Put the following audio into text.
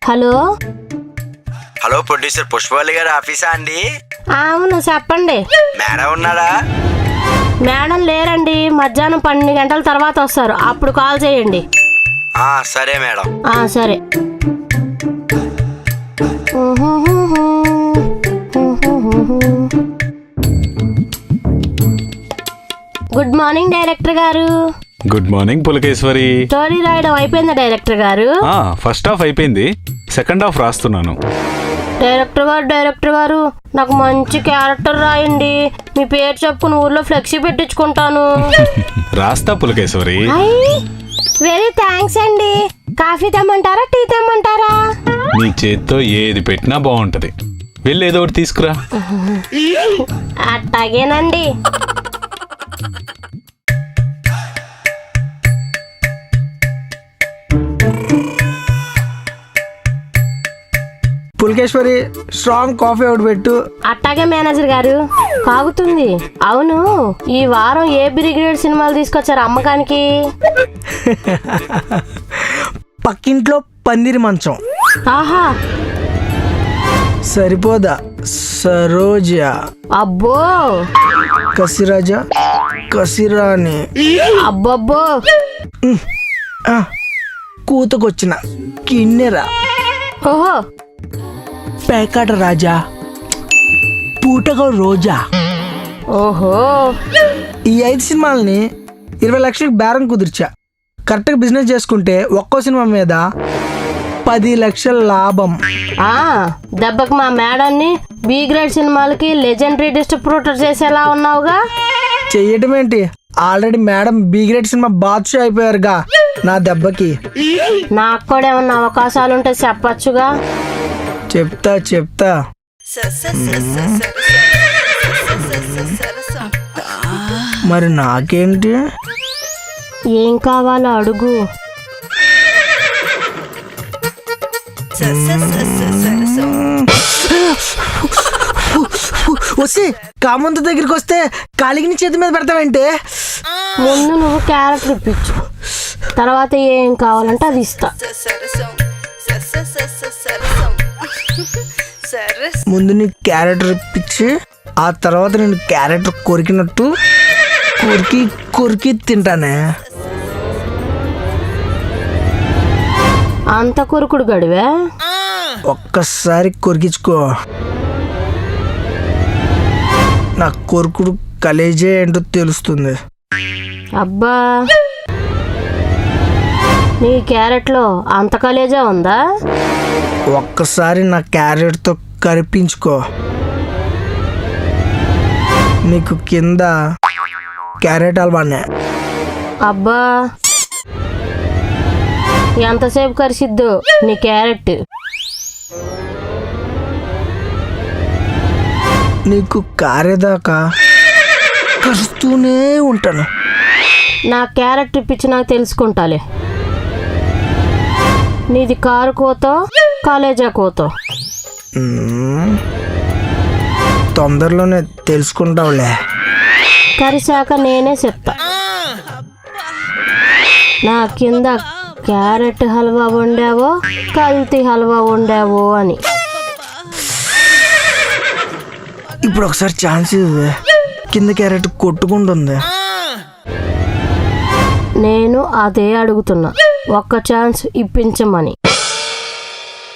Hello hello, producer Pushpavalli గారి ఆఫీసా అండి? అవును, చెప్పండి. మేడం ఉన్నారా? మేడం లేరండి, మధ్యాహ్నం 12 గంటల తర్వాత వస్తారు, అప్పుడు కాల్ చేయండి. సరే మేడం. సరే. గుడ్ మార్నింగ్ డైరెక్టర్ గారు. Good morning Pulakeshwari. స్టోరీ రాయడం అయిపోయిందా డైరెక్టర్ గారు? ఫస్ట్ హాఫ్ అయిపోయింది, సెకండ్ హాఫ్ రాస్తున్నాను. డైరెక్టర్ గారు నాకు మంచి క్యారెక్టర్ రాయండి. మీ పేరు చెప్పుకుని ఊర్లో ఫ్లెక్సీ పెట్టించుకుంటాను. రాస్తా పులకేశ్వరి. వెరీ థ్యాంక్స్ అండి. కాఫీ తెమ్మంటారా, టీ తెమ్మంటారా? నీ చేత్తో ఏది పెట్టినా బాగుంటది. వెళ్ళి ఏదో ఒకటి తీసుకురా. అట్టాగేనండి. పులకేశ్వరి, స్ట్రాంగ్ కాఫీ ఒకటి పెట్టు. అట్టాగే మేనేజర్ గారు. కాగుతుంది. అవును, ఈ వారం ఏ బ్రిగేడ్ సినిమాలు తీసుకొచ్చారు అమ్మకానికి? పక్కింట్లో పందిరి మంచం. ఆహా, సరిపోదా? సరోజా, అబ్బో, కసిరాజా, కసిరాని, అబ్బబ్బో, కూతకొచ్చిన కిన్నెరా, ఓహో, పేకాట రాజా, పూటగా రోజా. ఓహో. ఈ 5 సినిమాలని 20 లక్షలకు బేరం కుదిర్చా. కరెక్ట్గా బిజినెస్ చేసుకుంటే ఒక్కో సినిమా మీద 10 లక్షల లాభం. దెబ్బకి మా మేడాన్ని బి గ్రేడ్ సినిమాలకి లెజెండరీ డిస్ట్రిబ్యూటర్ చేసేలా ఉన్నావుగా. చెయ్యటం ఏంటి, already madam B grade cinema బాద్షా అయిపోయారుగా నా దెబ్బకి. నాకు కూడా ఏమన్నా అవకాశాలు ఉంటే చెప్పచ్చుగా. చెప్తా. మరి నాకేంటి? ఏం కావాలో అడుగు. వస్తే కామంత దగ్గరికి వస్తే కాలిగిని చేతి మీద పెడతావంటే? ముందు నువ్వు క్యారెక్టర్ ఇప్పించు, తర్వాత ఏం కావాలంటే అది ఇస్తా. ముందు నీ క్యారెక్టర్ ఇప్పించి ఆ తర్వాత నేను క్యారెక్టర్ కొరికినట్టు కొరికి తింటానే. అంత కొరుకుడు గడివే. ఒక్కసారి కొరికించుకో, నా కొరుకుడు కలేజే ఏంటో తెలుస్తుంది. అబ్బా, నీ క్యారెట్లో అంత కలేజా ఉందా? ఒక్కసారి నా క్యారెట్తో కరిపించుకో, నీకు కింద క్యారెట్ హల్వానే. అబ్బా, ఎంతసేపు కరిసిద్దు నీ క్యారెట్. నీకు కారేదాకా కరుస్తూనే ఉంటాను. నా క్యారెట్ ఇప్పించి నాకు తెలుసుకుంటాలే. నీది కారు కోతో కాలేజా కోతో? తొందరలోనే తెలుసుకుంటావులే. కరిశాక నేనే చెప్తా. నా కింద క్యారెట్ హల్వా వండావో కల్తీ హల్వా వండావో అని. ఇప్పుడు ఒకసారి ఛాన్స్ ఇవ్వే, కింద క్యారెట్ కొట్టుకుంటుంది. నేను అదే అడుగుతున్నా, ఒక్క ఛాన్స్ ఇప్పించమని.